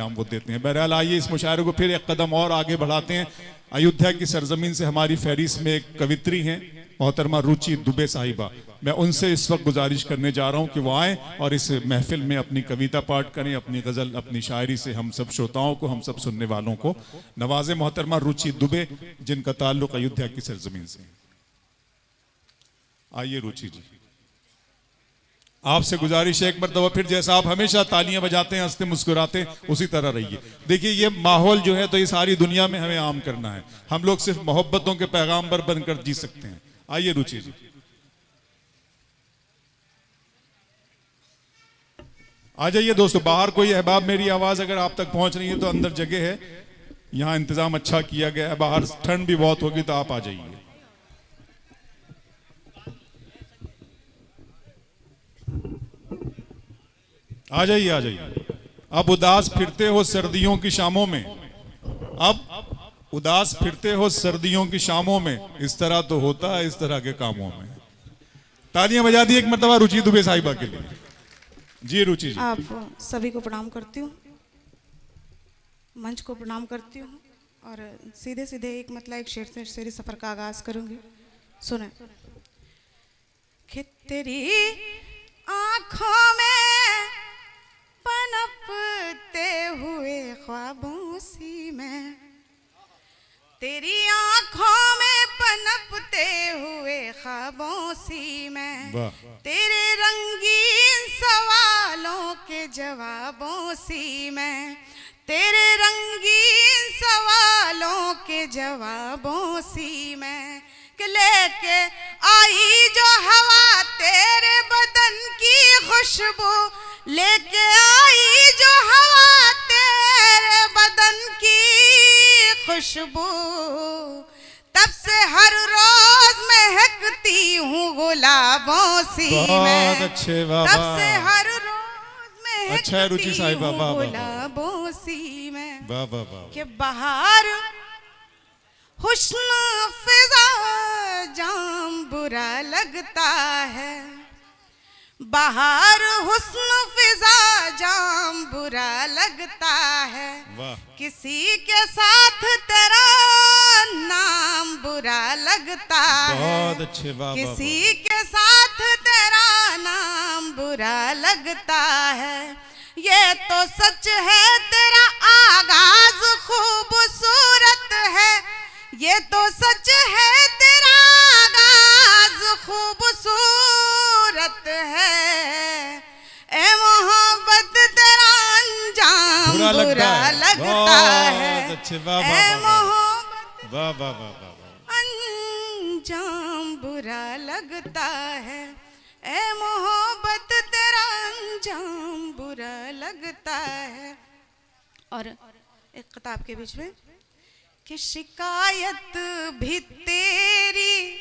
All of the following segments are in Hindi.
इनाम वो देते हैं। बहरहाल आइए इस मुशायरे को फिर एक कदम और आगे बढ़ाते हैं। अयोध्या की सरजमीन से हमारी फहरिस्त में एक कवित्री हैं मोहतरमा रुचि दुबे साहिबा। मैं उनसे इस वक्त गुजारिश करने जा रहा हूं कि वो आए और इस महफिल में अपनी कविता पाठ करें, अपनी गज़ल, अपनी शायरी से हम सब श्रोताओं को, हम सब सुनने वालों को नवाजे। मोहतरमा रुचि दुबे, जिनका ताल्लुक अयोध्या की सरजमीन से। आइए रुचि जी, आपसे गुजारिश है एक मरतबा फिर, जैसा आप हमेशा तालियां बजाते हैं, हंसते मुस्कुराते, उसी तरह रहिए। देखिए ये माहौल जो है तो ये सारी दुनिया में हमें आम करना है। हम लोग सिर्फ मोहब्बतों के पैगाम्बर बनकर जी सकते हैं। आइए रुचि जी। आ जाइए दोस्तों, बाहर कोई अहबाब मेरी आवाज अगर आप तक पहुंच रही है तो अंदर जगह है, यहां इंतजाम अच्छा किया गया है। बाहर ठंड भी बहुत होगी तो आप आ जाइए। आ जाइए, आ जाइए। अब उदास फिरते हो सर्दियों की शामों में, अब उदास फिरते हो सर्दियों की शामों में, इस तरह तो होता है इस तरह के कामों में। तालियां बजा दी एक मरतबा रुचि दुबे साहिबा के लिए। जी रुचि जी। आप सभी को प्रणाम करती हूँ, मंच को प्रणाम करती हूँ और सीधे सीधे एक मतलब एक शेर से शेरी सफर का आगाज करूंगी। सुने। कि तेरी आंखों में पनपते हुए ख्वाबों सी में, तेरी आंखों में पनपते हुए ख्वाबों सी में, तेरे रंगीन सवालों के जवाबों सी में, तेरे रंगीन सवालों के जवाबों सी में, कि लेके आई जो हवा तेरे बदन की खुशबू, लेके आई जो हवा तेरे बदन की खुशबू, तब से हर रोज महकती हूँ गुलाबों सी में। अच्छे तब से हर रोज महकती हूँ गुलाबों सी में। कि बाहर हुस्न फिजा जाम बुरा लगता है, बाहर हुस्न फिजा जाम बुरा लगता है, किसी के साथ तेरा नाम बुरा लगता है, किसी के साथ तेरा नाम बुरा लगता है। ये तो सच है तेरा आगाज खूबसूरत है, ये तो सच है तेरा आगाज खूबसूरत है, ए मोहब्बत तेरा अंजाम बुरा लगता है, ए मोहब्बत अंजाम बुरा लगता है, ए मोहब्बत तेरा अंजाम बुरा लगता है। और एक किताब के बीच में कि शिकायत भी तेरी,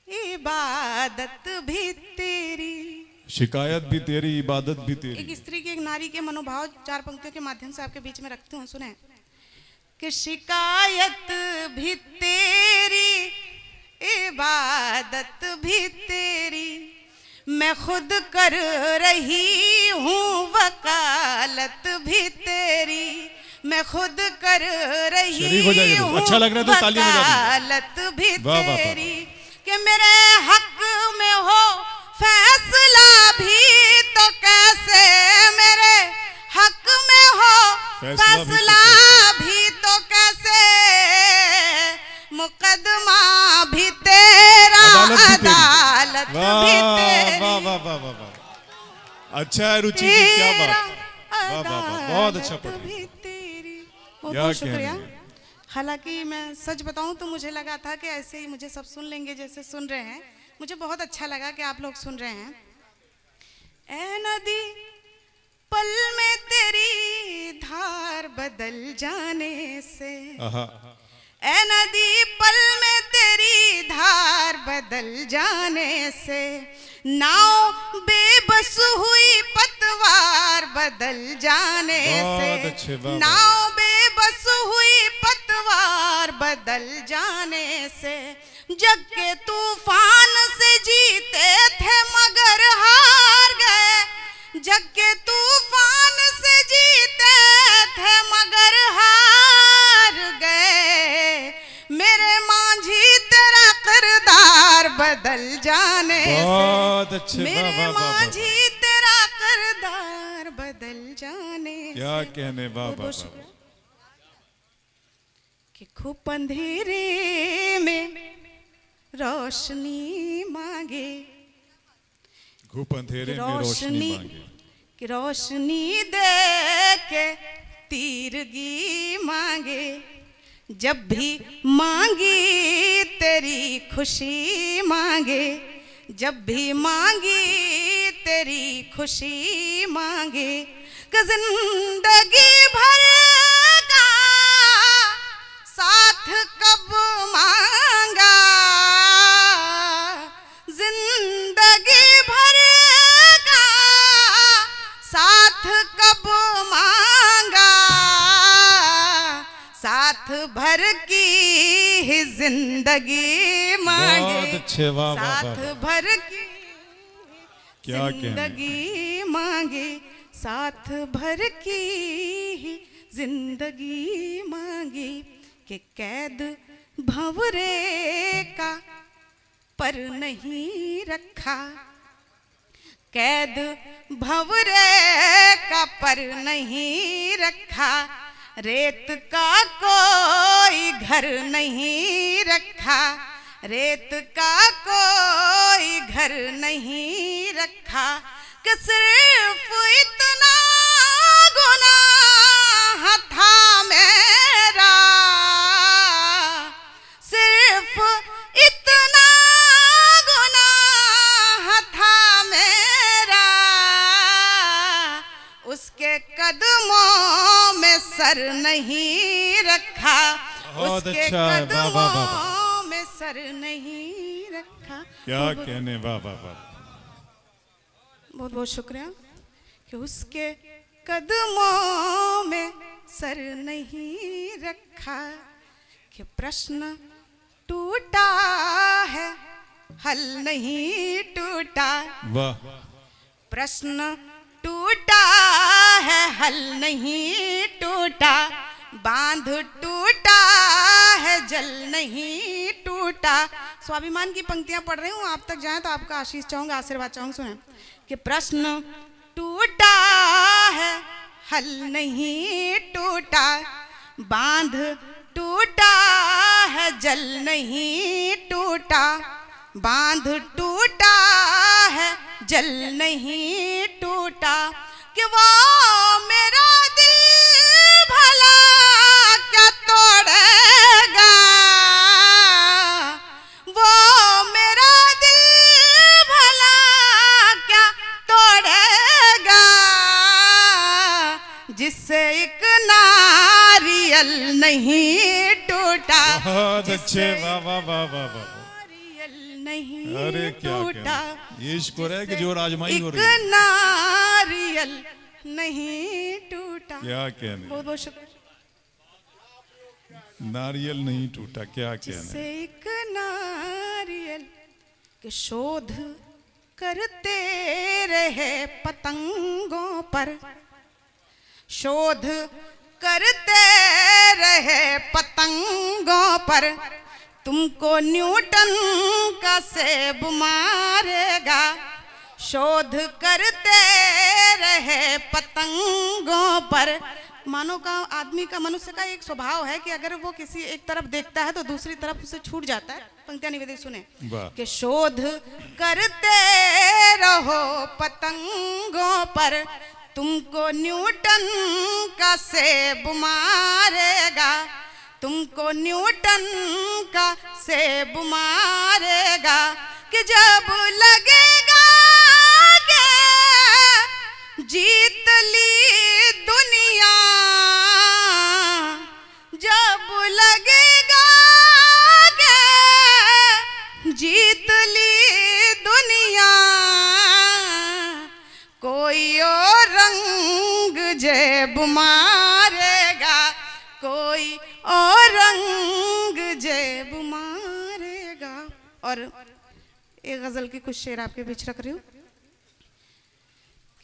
इबादत भी तेरी, शिकायत भी तेरी, इबादत भी तेरी। एक स्त्री के, एक नारी के मनोभाव चार पंक्तियों के माध्यम से आपके बीच में रखती हूँ। सुने। कि शिकायत भी तेरी, इबादत भी तेरी, मैं खुद कर रही हूँ वकालत भी तेरी, मैं खुद कर रही हूँ अच्छा लग रहा है तो तालियां बजा वकालत भी तेरी, कि मेरे हक में हो फैसला भी तो कैसे, मेरे हक में हो फैसला भी तो कैसे, मुकदमा भी तेरा, अदालत भी तेरी। वाह वाह वाह वाह वाह, अच्छा है रुचि जी, क्या बात, वाह वाह वाह, बहुत अच्छा पढ़ रही। बहुत शुक्रिया। हालांकि मैं सच बताऊं तो मुझे लगा था कि ऐसे ही मुझे सब सुन लेंगे जैसे सुन रहे हैं। मुझे बहुत अच्छा लगा कि आप लोग सुन रहे हैं। ऐ नदी पल में तेरी धार बदल जाने से, ऐ नदी पल में तेरी धार बदल जाने से, नाव बेबस हुई पतवार बदल जाने से, नाव बेबस हुई पतवार बदल जाने से, जग के तूफान से जीते थे मगर हार गए, जग के तूफान से जीते थे मगर हार गए, मेरे मांझी तेरा किरदार बदल जाने बहुत से, अच्छे, मेरे मांझी तेरा किरदार बदल जाने क्या से। कहने, वाह वाह वाह। कि खूब अंधेरे में रोशनी मांगे, खूब अंधेरे में रोशनी मांगे, कि रोशनी दे के तीरगी मांगे, जब भी मांगी तेरी खुशी मांगे, जब भी मांगी तेरी खुशी मांगे, कि जिंदगी भर का साथ कब मांगा, जिंदगी भर का साथ कब मांगा, साथ भर की ही जिंदगी मांगे, बहुत अच्छे, वाह वाह वाह। साथ भर की क्या जिंदगी मांगे, साथ भर की ही जिंदगी मांगे, कि कैद भंवरे का पर नहीं रखा, कैद भंवरे का पर नहीं रखा, रेत का कोई घर नहीं रखा, रेत का कोई घर नहीं रखा, कि सिर्फ इतना गुनाह था मेरा, सिर्फ इतना गुनाह था मेरा, उसके कदमों में सर नहीं रखा, उसके कदमों में सर नहीं रखा। क्या कहने, वाह वाह वाह। बहुत बहुत शुक्रिया। कि उसके कदमों में सर नहीं रखा, कि प्रश्न टूटा है हल नहीं टूटा, वाह, प्रश्न टूटा है हल नहीं टूटा, बांध टूटा है जल नहीं टूटा। स्वाभिमान की पंक्तियां पढ़ रही हूँ, आप तक जाए तो आपका आशीष चाहूंगा, आशीर्वाद चाहूंगा। सुने कि प्रश्न टूटा है हल नहीं टूटा, बांध टूटा है जल नहीं टूटा, बांध टूटा है जल नहीं टूटा, कि वो मेरा दिल भला क्या तोड़ेगा, वो मेरा दिल भला क्या तोड़ेगा, जिससे एक नारियल नहीं टूटा। बहुत अच्छे, वाह वाह वाह वाह वाह। नारियल नहीं अरे क्या टूटा, ये इश्क हो रहा है कि जो आजमाई हो रही है। एक नारियल नहीं टूटा। क्या कहने, बहुत बहुत शुक्रिया। नारियल नहीं टूटा, क्या कहना। जिससे एक नारियल के शोध करते रहे पतंगों पर, शोध करते रहे पतंगों पर, तुमको न्यूटन का सेब मारेगा, शोध करते रहे पतंगों पर। मानव का, आदमी का, मनुष्य का एक स्वभाव है कि अगर वो किसी एक तरफ देखता है तो दूसरी तरफ उसे छूट जाता है। पंक्तियां निवेदित सुने कि शोध करते रहो पतंगों पर, तुमको न्यूटन का सेब मारेगा, तुमको न्यूटन का सेब मारेगा, कि जब लगेगा कि जीत ली दुनिया, जब लगेगा कि जीत ली दुनिया, कोई और रंग जेब मारेगा, कोई और रंग जेब मारेगा। और एक गजल की कुछ शेर आपके बीच रख रही हूँ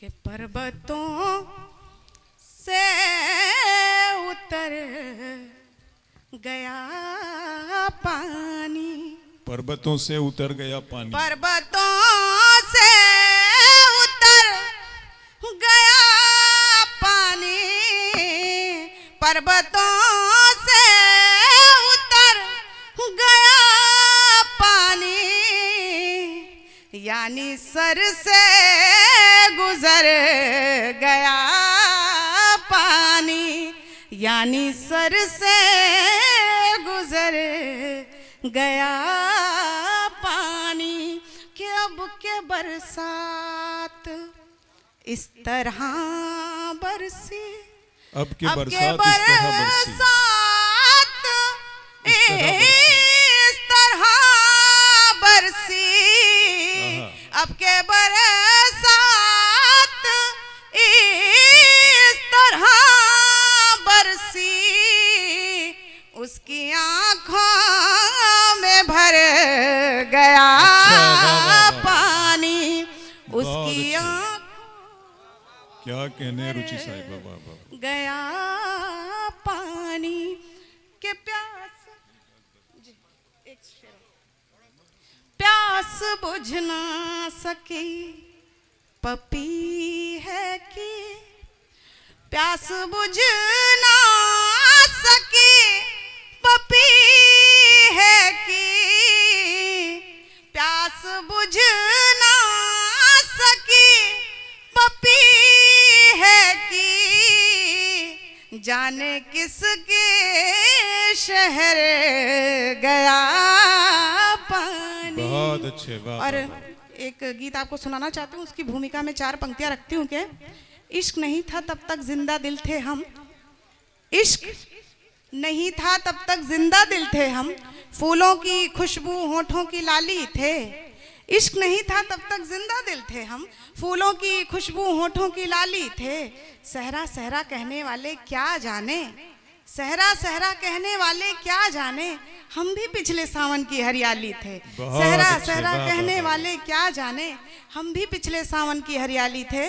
कि कि पर्वतों से उतर गया पानी, पर्वतों से उतर गया पानी, पर्वतों से उतर गया पानी, पर्वतों से उतर गया पानी, यानी सर से गुजर गया पानी, यानी सर से गुजर गया पानी, कि अब के बरसात इस तरह बरसी, अब के अब के बरसात इस तरह बरसी, अब के बरसात इस तरह बरसी, उसकी आंखों में भर गया पानी, उसकी क्या कहने रुचि साहिबा, बाबा गया पानी के प्यास, प्यास बुझ ना सकी पपी है कि, प्यास बुझ ना सकी पपी है कि, प्यास बुझ ना सकी पपी है कि, जाने किसके शहर गया पानी। बहुत अच्छे, वाह। और एक गीत आपको सुनाना चाहती हूँ, उसकी भूमिका में 4 पंक्तियां रखती हूँ कि इश्क नहीं था तब तक जिंदा दिल थे हम, इश्क नहीं था तब तक जिंदा दिल थे हम, फूलों की खुशबू होठों की लाली थे, इश्क नहीं था तब तक जिंदा दिल थे हम, फूलों की खुशबू होठों की लाली थे, सहरा सहरा कहने वाले क्या जाने, सहरा सहरा कहने वाले क्या जाने, हम भी पिछले सावन की हरियाली थे, सहरा सहरा कहने वाले क्या जाने, हम भी पिछले सावन की हरियाली थे।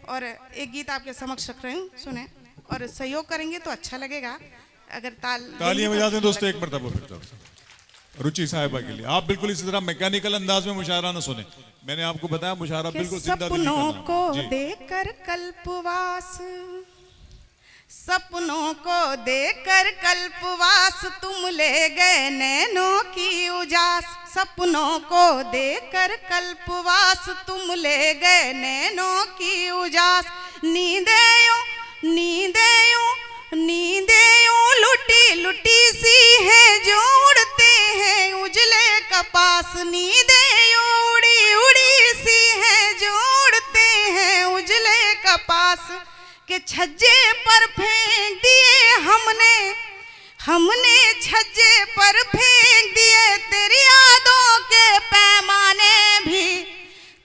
और एक गीत आपके समक्ष रख रही हूँ, सुने और सहयोग करेंगे तो अच्छा लगेगा, अगर तालियां बजाते हैं दोस्तों एक मरतबा फिर रुचि साहिबा के लिए। आप बिल्कुल इसी तरह मैकेनिकल अंदाज में मुशायरा न सुने, मैंने आपको बताया मुशायरा बिल्कुल जिंदा दिली सपनों का को नाम। देकर कल्पवास, सपनों को देकर कल्पवास, तुम ले गए नैनों की उजास, सपनों को देकर कल्पवास, तुम ले गए नैनों की उजास, नींदे यूं नींदे यूं नींदे यूं लुटी लुटी सी है जो उड़ते हैं उजले कपास, नींदे यूं उड़ी उड़ी सी है जो उड़ते हैं उजले कपास, के छज्जे पर फेंक दिए हमने, हमने छज्जे पर फेंक दिए तेरी यादों के पैमाने भी,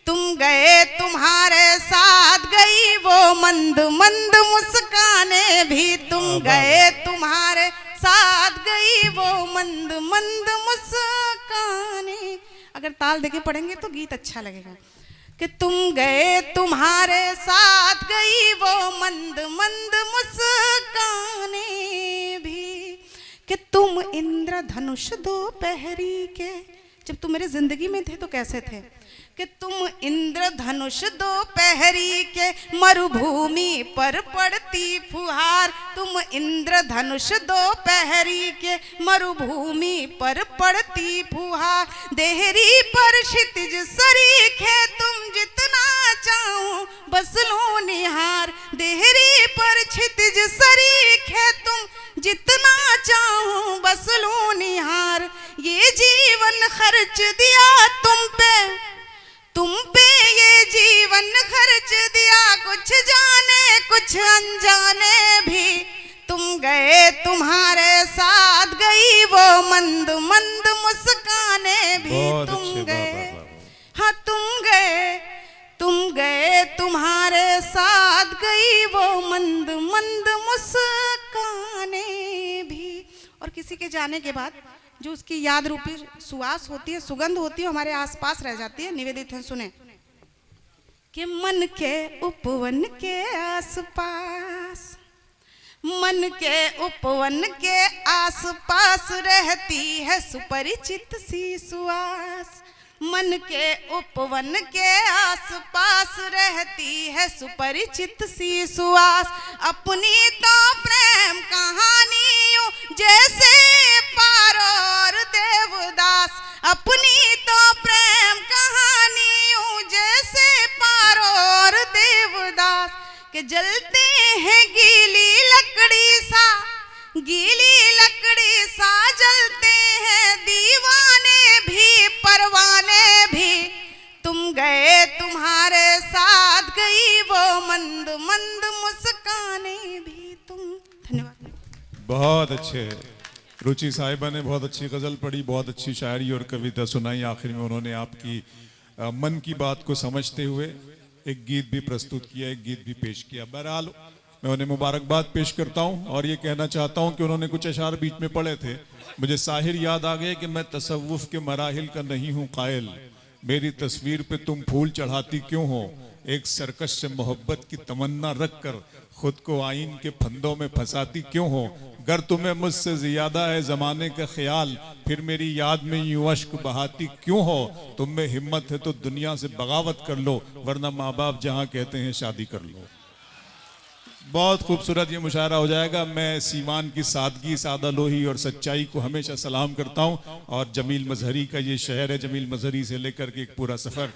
तुम गए तुम्हारे साथ गई वो मंद मंद मुस्काने भी, तुम गए तुम्हारे साथ गई वो मंद मंद मुस्काने। अगर ताल देके पढ़ेंगे तो गीत अच्छा लगेगा, कि तुम गए तुम्हारे साथ गई वो मंद मंद मुस्काने भी, कि तुम इंद्रधनुष दोपहरी के, जब तुम मेरी जिंदगी में थे तो कैसे थे, कि तुम इंद्रधनुष दोपहरी के मरुभूमि पर पड़ती फुहार, तुम इंद्रधनुष दोपहरी के मरुभूमि पर पड़ती फुहार, देहरी पर क्षितिज सरीखे तुम जितना चाहो बस लो निहार, देहरी पर क्षितिज सरीखे तुम जितना चाहो बस लो निहार, ये जीवन खर्च दिया तुम पे ये जीवन खर्च दिया, कुछ जाने कुछ अनजाने भी, तुम गए तुम्हारे साथ गई वो मंद मंद मुस्काने भी, तुम गए, हाँ तुम गए तुम्हारे साथ गई वो मंद मंद मुस्काने भी। और किसी के जाने के बाद जो उसकी याद रूपी सुवास होती है, सुगंध होती है, हमारे आसपास रह जाती है। निवेदित है, सुने। कि मन के उपवन के आसपास, मन के उपवन के आसपास रहती है सुपरिचित सी सुवास। मन के उपवन के आसपास रहती है सुपरिचित सी सुवास। अपनी तो प्रेम कहानियों जैसे पारो और देवदास, अपनी तो प्रेम कहानियों जैसे पारो और देवदास, के जलते हैं गीली लकड़ी सा, गीली लकड़ी सा जलते हैं दीवाने भी परवाने भी। तुम गए तुम्हारे साथ गई वो मंद मंद मुस्काने भी तुम। धन्यवाद। बहुत अच्छे। रुचि साहिबा ने बहुत अच्छी गज़ल पढ़ी, बहुत अच्छी शायरी और कविता सुनाई। आखिर में उन्होंने आपकी मन की बात को समझते हुए एक गीत भी प्रस्तुत किया, एक गीत भी पेश किया। बहरहाल मैं उन्हें मुबारकबाद पेश करता हूं और ये कहना चाहता हूं कि उन्होंने कुछ अशार बीच में पढ़े थे, मुझे साहिर याद आ गए कि मैं तसव्वुफ के मराहिल का नहीं हूं कायल, मेरी तस्वीर पे तुम फूल चढ़ाती क्यों हो, एक सरकश से मोहब्बत की तमन्ना रख कर खुद को आईन के फंदों में फंसाती क्यों हो, गर तुम्हें मुझसे ज्यादा है जमाने का ख्याल, फिर मेरी याद में यूं अश्क बहाती क्यों हो, तुम में हिम्मत है तो दुनिया से बगावत कर लो, वरना माँ बाप जहाँ कहते हैं शादी कर लो। बहुत खूबसूरत ये मुशायरा हो जाएगा। मैं सीवान की सादगी, सादा लोही और सच्चाई को हमेशा सलाम करता हूँ। और जमील मजहरी का ये शहर है, जमील मजहरी से लेकर के एक पूरा सफ़र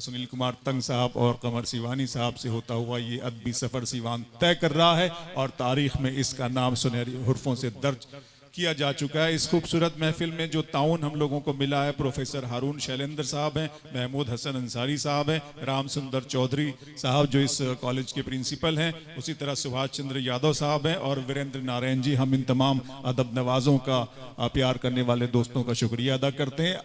सुनील कुमार तंग साहब और कमर सिवानी साहब से होता हुआ ये अदबी सफ़र सीवान तय कर रहा है और तारीख़ में इसका नाम सुनहरी हुर्फों से दर्ज किया जा चुका है। इस खूबसूरत महफिल में जो ताउन हम लोगों को मिला है, प्रोफेसर हारून शैलेंद्र साहब हैं, महमूद हसन अंसारी साहब हैं, राम सुंदर चौधरी साहब जो इस कॉलेज के प्रिंसिपल हैं, उसी तरह सुभाष चंद्र यादव साहब हैं और वीरेंद्र नारायण जी। हम इन तमाम अदब नवाज़ों का, प्यार करने वाले दोस्तों का शुक्रिया अदा करते हैं।